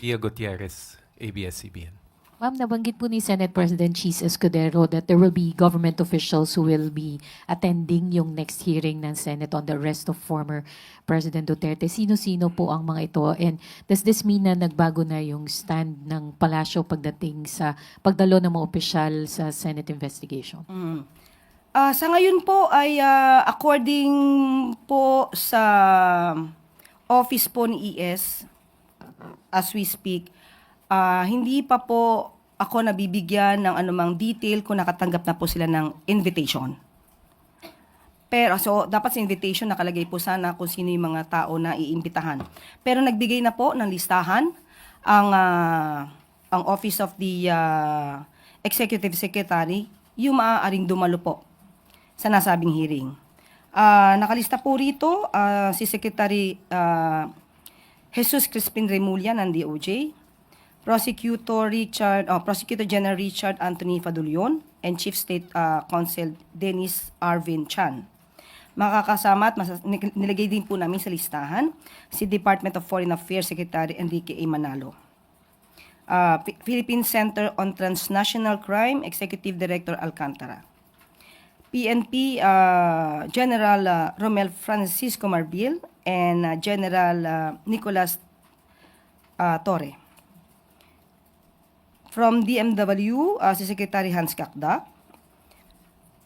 Pia Gutierrez, ABS-CBN. Ma'am, nabanggit po ni Senate President Cheese Escudero that there will be government officials who will be attending yung next hearing ng Senate on the arrest of former President Duterte. Sino-sino po ang mga ito? And does this mean na nagbago na yung stand ng palasyo pagdating sa pagdalo ng mga opisyal sa Senate investigation? Sa ngayon po ay according po sa office po ni ES, as we speak, hindi pa po ako nabibigyan ng anumang detail kung nakatanggap na po sila ng invitation. Pero so dapat sa invitation nakalagay po sana kung sino yung mga tao na iimbitahan. Pero nagbigay na po ng listahan ang Office of the Executive Secretary yung maaaring dumalo po sa nasabing hearing. Nakalista po rito si Secretary Jesus Crispin Remulla ng DOJ, Prosecutor General Richard Anthony Fadulion, and Chief State Counsel Dennis Arvin Chan. Makakasama at nilagay din po namin sa listahan si Department of Foreign Affairs Secretary Enrique A. Manalo. Philippine Center on Transnational Crime Executive Director Alcantara. PNP General Romel Francisco Marbil and General Nicolas Torre. From DMW, si Secretary Hans Kakdak.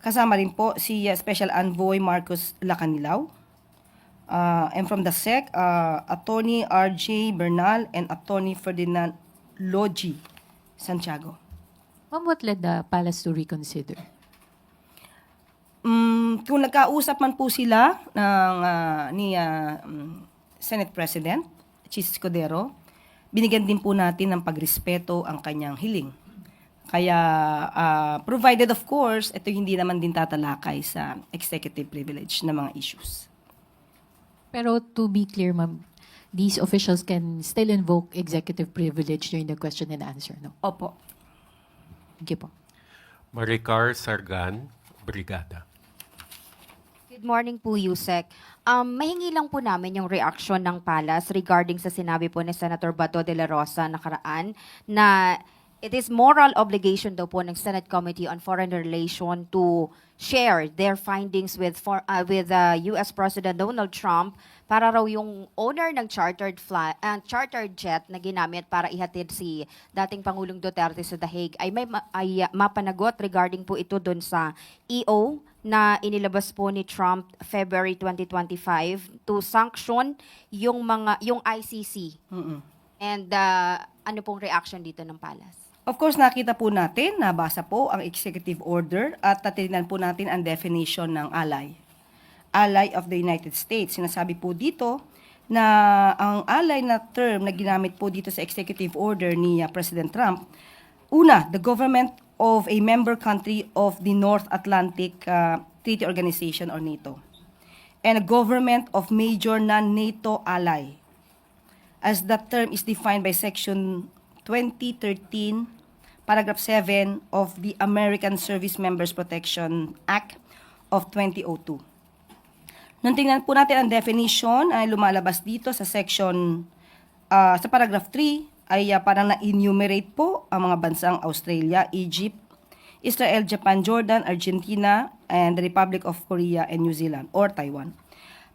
Kasama rin po si Special Envoy Marcos Lacanilaw. And from the SEC, Attorney R.J. Bernal and Attorney Ferdinand Logi Santiago. Ma'am, what led the palace to reconsider? Kung nagkausap man po sila ni Senate President Cheese Escudero, binigyan din po natin ng pagrespeto ang kanyang hiling. Kaya, provided of course, ito hindi naman din tatalakay sa executive privilege na mga issues. Pero to be clear, ma'am, these officials can still invoke executive privilege during the question and answer, no? Opo. Thank you po. Maricar Sargan, Brigada. Good morning po, Yusek. Mahingi lang po namin yung reaction ng Palas regarding sa sinabi po ni Senator Bato de la Rosa nakaraan na it is moral obligation daw po ng Senate Committee on Foreign Relations to share their findings with US President Donald Trump para raw yung owner ng chartered jet na ginamit para ihatid si dating Pangulong Duterte sa The Hague ay mapanagot regarding po ito doon sa EO na inilabas po ni Trump February 2025 to sanction yung ICC. And ano pong reaction dito ng Palace? Of course, nakita po natin, nabasa po ang executive order at tatingnan po natin ang definition ng ally. Ally of the United States. Sinasabi po dito na ang ally na term na ginamit po dito sa executive order ni President Trump, una, the government of a member country of the North Atlantic Treaty Organization or NATO, and a government of major non-NATO ally, as that term is defined by Section 2013, Paragraph 7 of the American Service Members Protection Act of 2002. Nung tingnan po natin ang definition ay lumalabas dito sa section, sa paragraph 3, ay parang na-enumerate po ang mga bansang Australia, Egypt, Israel, Japan, Jordan, Argentina, and the Republic of Korea and New Zealand or Taiwan.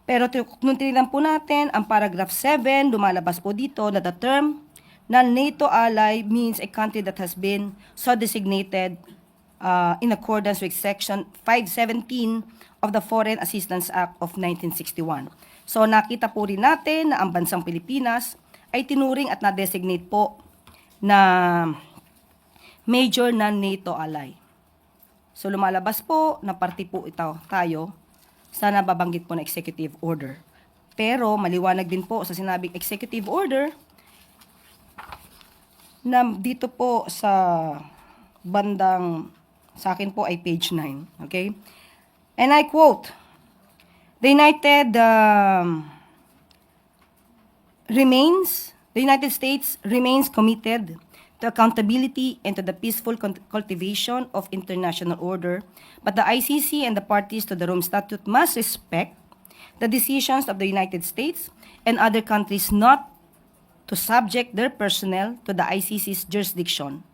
Pero nung tinignan po natin ang paragraph 7, lumalabas po dito na the term non-NATO ally means a country that has been so designated in accordance with Section 517 of the Foreign Assistance Act of 1961. So nakita po rin natin na ang bansang Pilipinas ay tinuring at na-designate po na major non-NATO ally. So lumalabas po na party po ito tayo sa nababanggit po na executive order. Pero maliwanag din po sa sinabing executive order na dito po sa bandang, sa akin po ay page 9. Okay? And I quote, the United States remains committed to accountability and to the peaceful cultivation of international order, but the ICC and the parties to the Rome Statute must respect the decisions of the United States and other countries not to subject their personnel to the ICC's jurisdiction,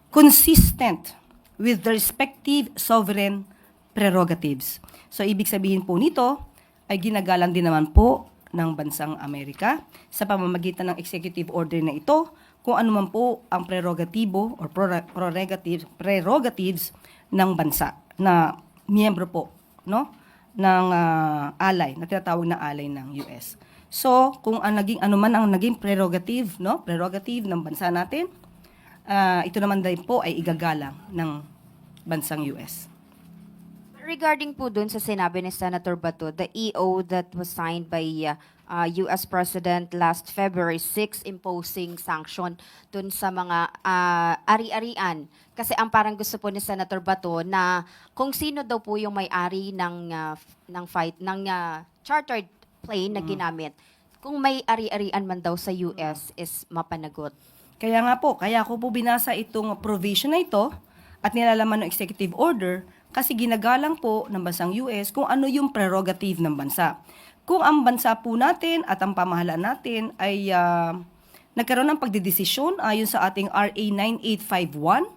consistent with the respective sovereign prerogatives. So, ibig sabihin po nito ay ginagalang din naman po ng bansang Amerika sa pamamagitan ng executive order na ito kung ano man po ang prerogatibo or prerogatives ng bansa na miyembro po, no, ng ally, na tinatawag na ally ng US. So, kung ano man ang naging prerogative, no, prerogative ng bansa natin, ito naman din po ay igagalang ng bansang US. Regarding po dun sa sinabi ni Senator Bato, the EO that was signed by US President last February 6 imposing sanction dun sa mga ari-arian. Kasi ang parang gusto po ni Senator Bato na kung sino daw po yung may-ari ng chartered plane na ginamit, kung may ari-arian man daw sa US is mapanagot. Kaya nga po, kaya ko po binasa itong provision na ito at nilalaman ng executive order kasi ginagalang po ng bansang US kung ano yung prerogative ng bansa. Kung ang bansa po natin at ang pamahalaan natin ay nagkaroon ng pagdedesisyon ayon sa ating RA 9851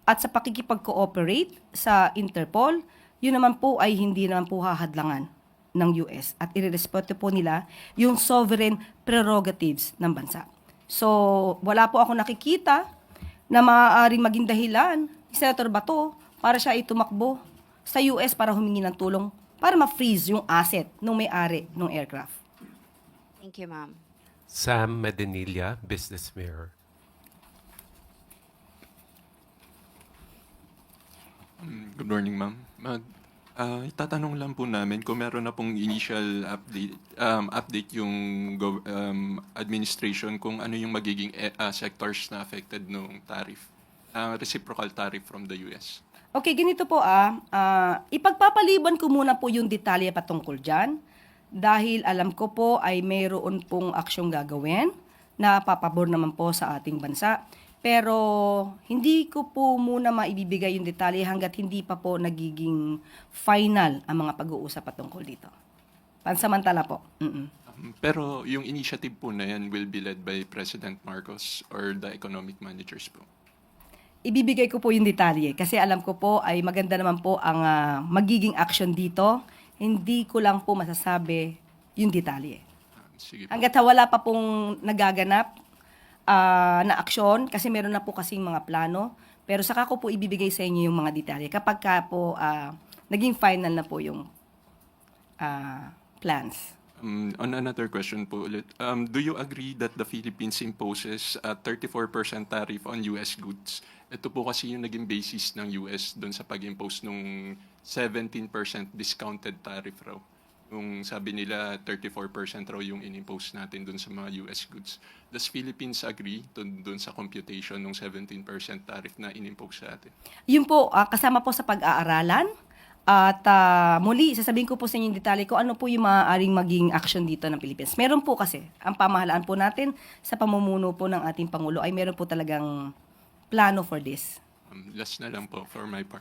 at sa pakikipag-cooperate sa Interpol, yun naman po ay hindi naman po hahadlangan ng US at irerespeto po nila yung sovereign prerogatives ng bansa. So, wala po ako nakikita na maaaring maging dahilan ni Senator Bato para siya itumakbo sa US para humingi ng tulong para ma-freeze yung asset ng may-ari ng aircraft. Thank you, ma'am. Sam Medinilla, Business Mirror. Good morning, ma'am. Itatanong lang po namin kung meron na pong initial update yung administration kung ano yung magiging sectors na affected ng tariff, reciprocal tariff from the US. Okay, ganito po ipagpapaliban ko muna po yung detalye patungkol dyan dahil alam ko po ay mayroon pong aksyong gagawin na papabor naman po sa ating bansa. Pero hindi ko po muna maibibigay yung detalye hanggat hindi pa po nagiging final ang mga pag-uusap patungkol dito. Pansamantala po. Pero yung initiative po na yan will be led by President Marcos or the economic managers po? Ibibigay ko po yung detalye kasi alam ko po ay maganda naman po ang magiging action dito. Hindi ko lang po masasabi yung detalye. Sige po. Hanggat wala pa pong nagaganap na aksyon kasi meron na po kasing mga plano. Pero saka ko po ibibigay sa inyo yung mga detalye kapag ka po naging final na po yung plans. On another question po ulit, do you agree that the Philippines imposes a 34% tariff on US goods? Ito po kasi yung naging basis ng US doon sa pag-impose nung 17% discounted tariff raw. Yung sabi nila 34% raw yung in-impose natin doon sa mga US goods. Does Philippines agree doon sa computation ng 17% tariff na in-impose sa atin? Yun po, kasama po sa pag-aaralan. At muli, sasabihin ko po sa inyo yung detalye ko ano po yung maaaring maging action dito ng Philippines. Meron po kasi, ang pamahalaan po natin sa pamumuno po ng ating Pangulo ay meron po talagang plano for this. Last na lang po for my part.